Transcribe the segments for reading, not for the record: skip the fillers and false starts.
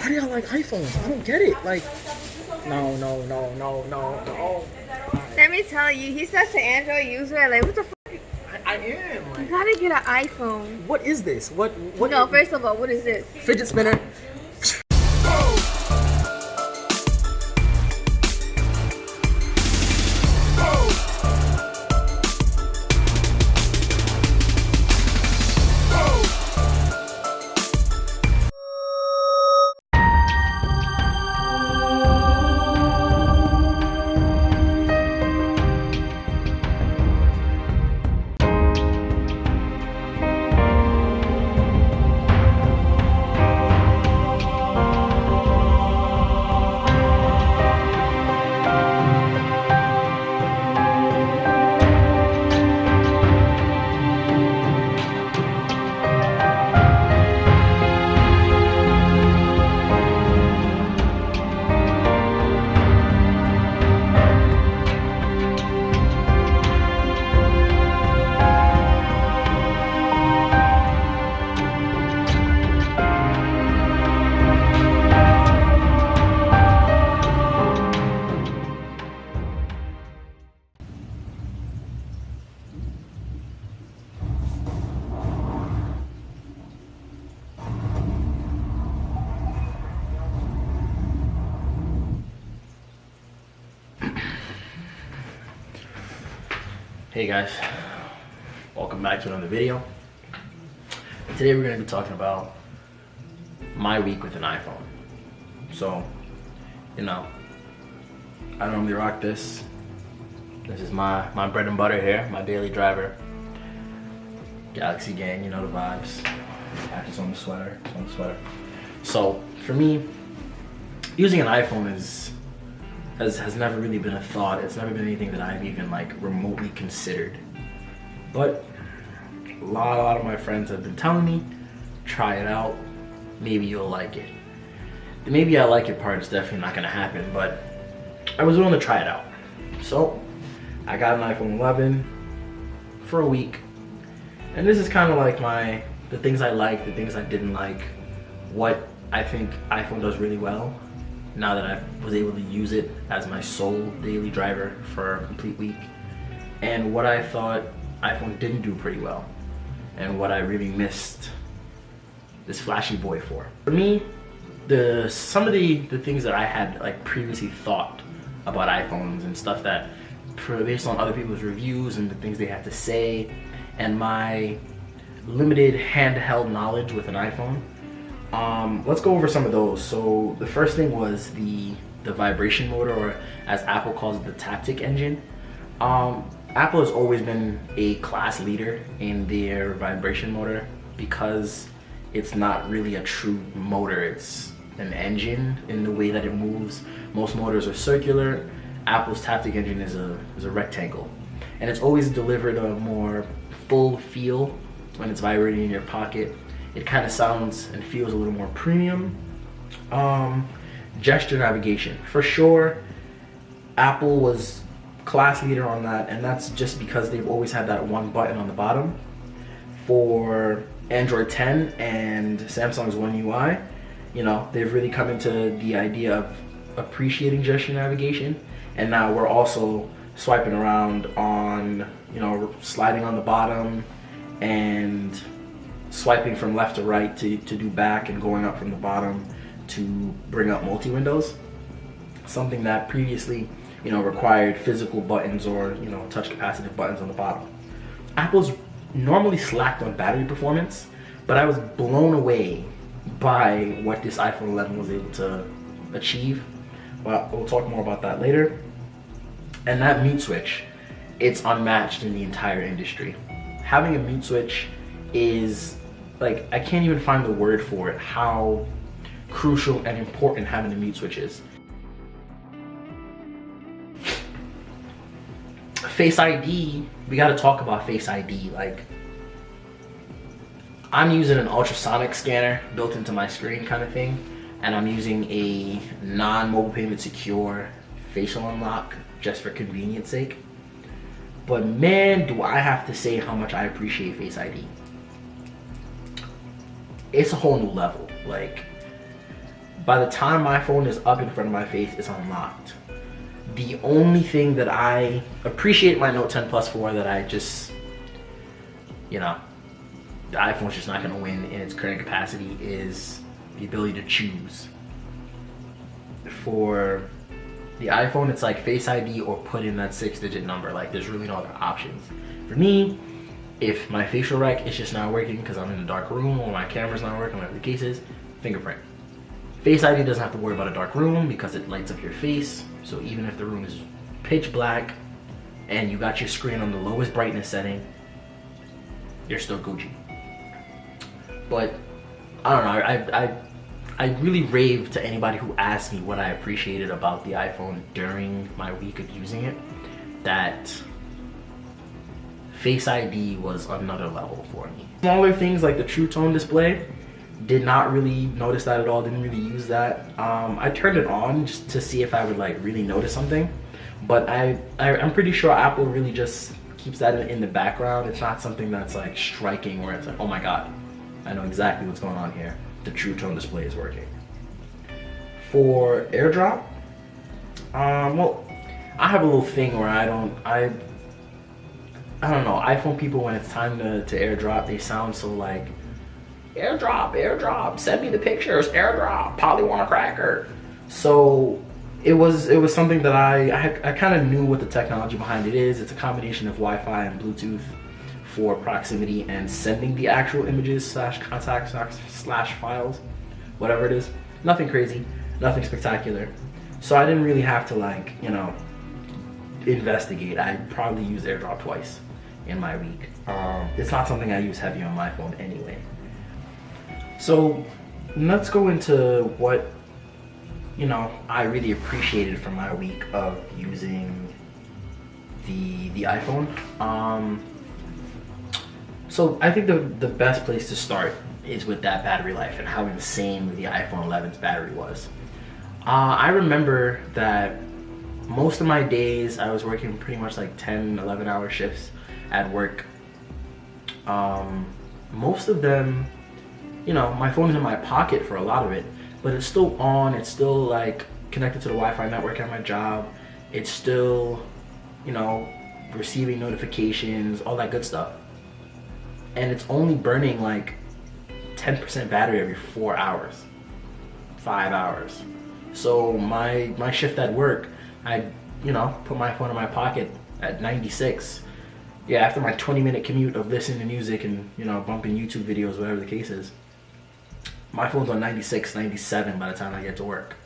Why do y'all like iPhones? I don't get it. Like, no, no, no, no, no, no. Let me tell you, he's such an Android user. Like, what the fuck? I am. Like, You gotta get an iPhone. what is this? What? No, first of all, what is this? Fidget spinner. Hey guys, welcome back to another video. Today we're going to be talking about my week with an iPhone. So, you know, I normally rock this. This is my bread and butter here, my daily driver. Galaxy gang, you know the vibes. Patches on the sweater, So, for me, using an iPhone has never really been a thought. It's never been anything that I've even like remotely considered. But a lot of my friends have been telling me, try it out, maybe you'll like it. The maybe I like it part is definitely not gonna happen, but I was willing to try it out. So I got an iPhone 11 for a week. And this is kind of like the things I like, the things I didn't like, what I think iPhone does really well now that I was able to use it as my sole daily driver for a complete week, and what I thought iPhone didn't do pretty well, and what I really missed this flashy boy for. For me, some of the things that I had like previously thought about iPhones and stuff that based on other people's reviews and the things they had to say, and my limited handheld knowledge with an iPhone, let's go over some of those. So the first thing was the vibration motor, or as Apple calls it, the Taptic engine. Apple has always been a class leader in their vibration motor because it's not really a true motor. It's an engine in the way that it moves. Most motors are circular. Apple's Taptic engine is a rectangle, and it's always delivered a more full feel when it's vibrating in your pocket. It kind of sounds and feels a little more premium. Gesture navigation, for sure, Apple was class leader on that, and that's just because they've always had that one button on the bottom. For Android 10 and Samsung's One UI, you know, they've really come into the idea of appreciating gesture navigation, and now we're also swiping around on, you know, sliding on the bottom and swiping from left to right to do back, and going up from the bottom to bring up multi-windows. Something that previously, you know, required physical buttons or, you know, touch capacitive buttons on the bottom. Apple's normally slacked on battery performance, but I was blown away by what this iPhone 11 was able to achieve. Well, we'll talk more about that later. And that mute switch, it's unmatched in the entire industry. Having a mute switch is like, I can't even find the word for it, how crucial and important having a mute switch is. Face ID, we gotta talk about Face ID. Like, I'm using an ultrasonic scanner built into my screen kind of thing, and I'm using a non-mobile payment secure facial unlock just for convenience sake. But man, do I have to say how much I appreciate Face ID. It's a whole new level. Like, By the time my phone is up in front of my face, it's unlocked. The only thing that I appreciate my Note 10 Plus for, that I just, you know, the iPhone's just not gonna win in its current capacity, is the ability to choose. For the iPhone, it's like Face ID or put in that 6-digit number. Like, there's really no other options. For me, if my facial rec is just not working because I'm in a dark room or my camera's not working, whatever the case is, fingerprint. Face ID doesn't have to worry about a dark room because it lights up your face. So even if the room is pitch black and you got your screen on the lowest brightness setting, you're still Gucci. But I don't know, I really rave to anybody who asked me what I appreciated about the iPhone during my week of using it, that Face ID was another level for me. Smaller things like the True Tone display, did not really notice that at all, didn't really use that. I turned it on just to see if I would like really notice something, but I'm pretty sure Apple really just keeps that in the background. It's not something that's like striking where it's like, oh my god, I know exactly what's going on here. The True Tone display is working. For AirDrop, well, I have a little thing where I don't know, iPhone people, when it's time to AirDrop, they sound so like, AirDrop, send me the pictures, AirDrop, Polly want a cracker. So it was something that I kind of knew what the technology behind it is. It's a combination of Wi-Fi and Bluetooth for proximity and sending the actual images / contacts / files, whatever it is. Nothing crazy, nothing spectacular. So I didn't really have to, like, you know, investigate. I probably used AirDrop twice in my week. It's not something I use heavy on my phone anyway. So let's go into what, you know, I really appreciated from my week of using the iPhone. So I think the best place to start is with that battery life and how insane the iPhone 11's battery was. I remember that most of my days I was working pretty much like 10, 11 hour shifts at work. Most of them, you know, my phone is in my pocket for a lot of it, but it's still on, it's still like connected to the Wi-Fi network at my job. It's still, you know, receiving notifications, all that good stuff. And it's only burning like 10% battery every 4 hours, 5 hours. So my shift at work, I, you know, put my phone in my pocket at 96. Yeah, after my 20-minute commute of listening to music and, you know, bumping YouTube videos, whatever the case is, my phone's on 96, 97 by the time I get to work.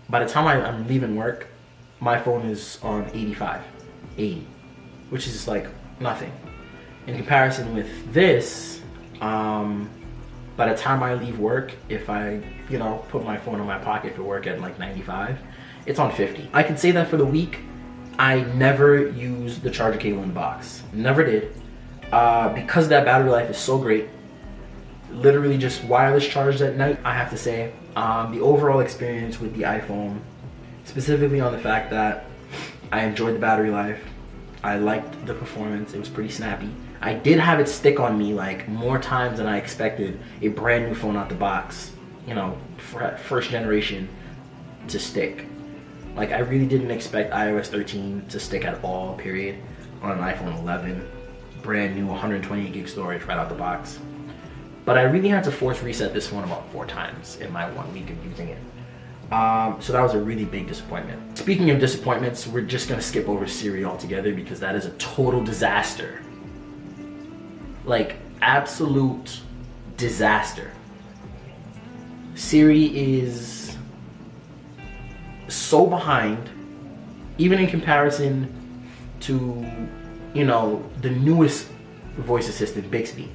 By the time I'm leaving work, my phone is on 85, 80, which is like nothing. In comparison with this, by the time I leave work, if I, you know, put my phone in my pocket for work at like 95, it's on 50. I can say that for the week, I never used the charger cable in the box. Never did. Because that battery life is so great, literally just wireless charged at night, I have to say, the overall experience with the iPhone, specifically on the fact that I enjoyed the battery life, I liked the performance, it was pretty snappy. I did have it stick on me like more times than I expected a brand new phone out the box, you know, first generation, to stick. Like, I really didn't expect iOS 13 to stick at all, period, on an iPhone 11. Brand new 128 gig storage right out the box. But I really had to force reset this phone about 4 times in my 1 week of using it. So that was a really big disappointment. Speaking of disappointments, we're just gonna skip over Siri altogether because that is a total disaster. Like, absolute disaster. Siri is so behind, even in comparison to, you know, the newest voice assistant, Bixby.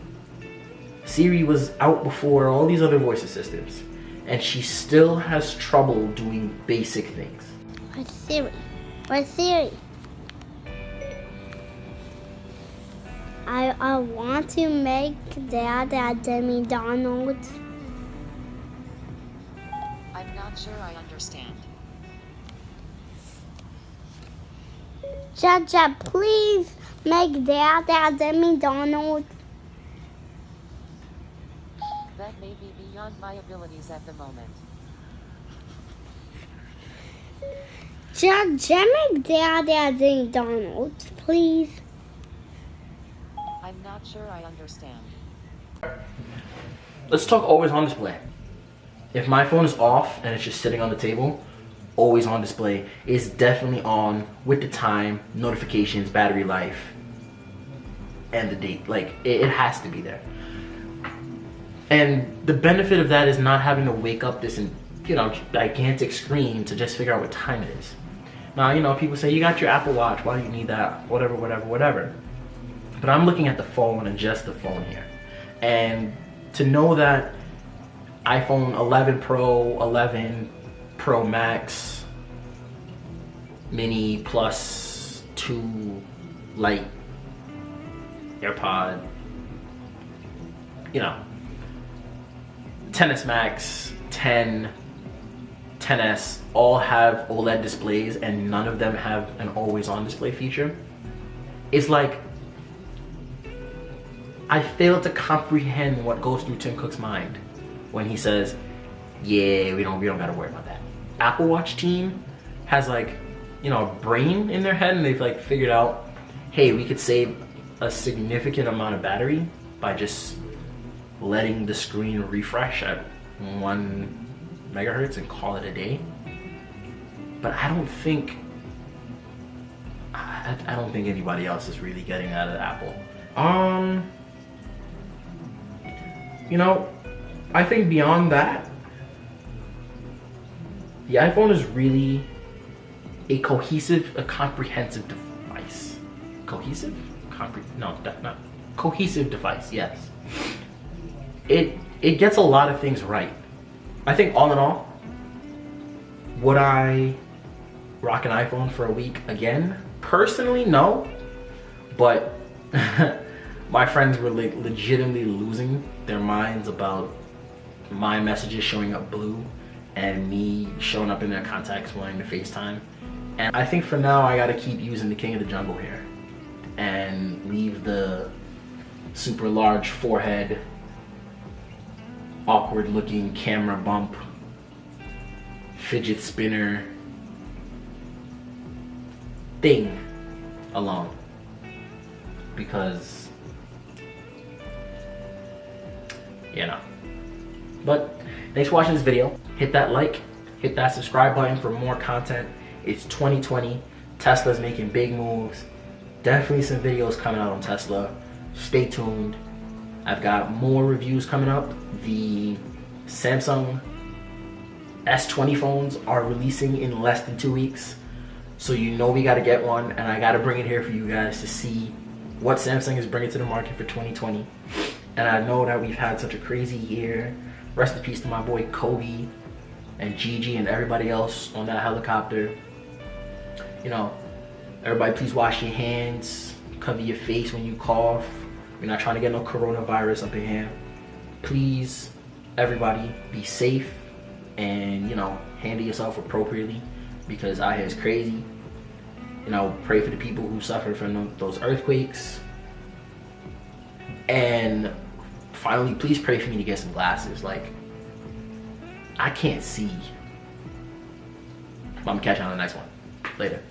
Siri was out before all these other voice assistants, and she still has trouble doing basic things. Where's Siri? Where's Siri? I want to make Dad at McDonald's. I'm not sure I understand. Jaja, please make Dad at McDonald's. That may may be beyond my abilities at the moment. Just make Dad Ding Donald, please. I'm not sure I understand. Let's talk always on display. If my phone is off and it's just sitting on the table, always on display is definitely on with the time, notifications, battery life, and the date. Like, it has to be there. And the benefit of that is not having to wake up this, gigantic screen to just figure out what time it is. Now, people say, you got your Apple Watch, why do you need that? Whatever. But I'm looking at the phone and just the phone here. And to know that iPhone 11 Pro, 11 Pro Max, Mini Plus 2 Lite, AirPod, 10s Max, 10, 10s, all have OLED displays and none of them have an always on display feature. It's like, I fail to comprehend what goes through Tim Cook's mind when he says, yeah, we don't gotta worry about that. Apple Watch team has a brain in their head, and they've figured out, hey, we could save a significant amount of battery by just letting the screen refresh at 1 megahertz and call it a day. But I don't think anybody else is really getting that at Apple. I think beyond that, the iPhone is really a comprehensive device. Cohesive? Cohesive device, yes. It gets a lot of things right. I think all in all, would I rock an iPhone for a week again? Personally, no. But my friends were legitimately losing their minds about my messages showing up blue and me showing up in their contacts wanting to FaceTime. And I think for now I gotta keep using the King of the Jungle here and leave the super large forehead, awkward looking camera bump, fidget spinner thing alone, because But thanks for watching this video. Hit that like, hit that subscribe button for more content. It's 2020. Tesla's making big moves. Definitely some videos coming out on Tesla. Stay tuned. I've got more reviews coming up. The Samsung S20 phones are releasing in less than 2 weeks. So we gotta get one, and I gotta bring it here for you guys to see what Samsung is bringing to the market for 2020. And I know that we've had such a crazy year. Rest in peace to my boy Kobe and Gigi and everybody else on that helicopter. Everybody please wash your hands, cover your face when you cough. We're not trying to get no coronavirus up in here. Please, everybody, be safe and, handle yourself appropriately, because out here is crazy. Pray for the people who suffer from those earthquakes. And finally, please pray for me to get some glasses. I can't see. I'm catching on the next one. Later.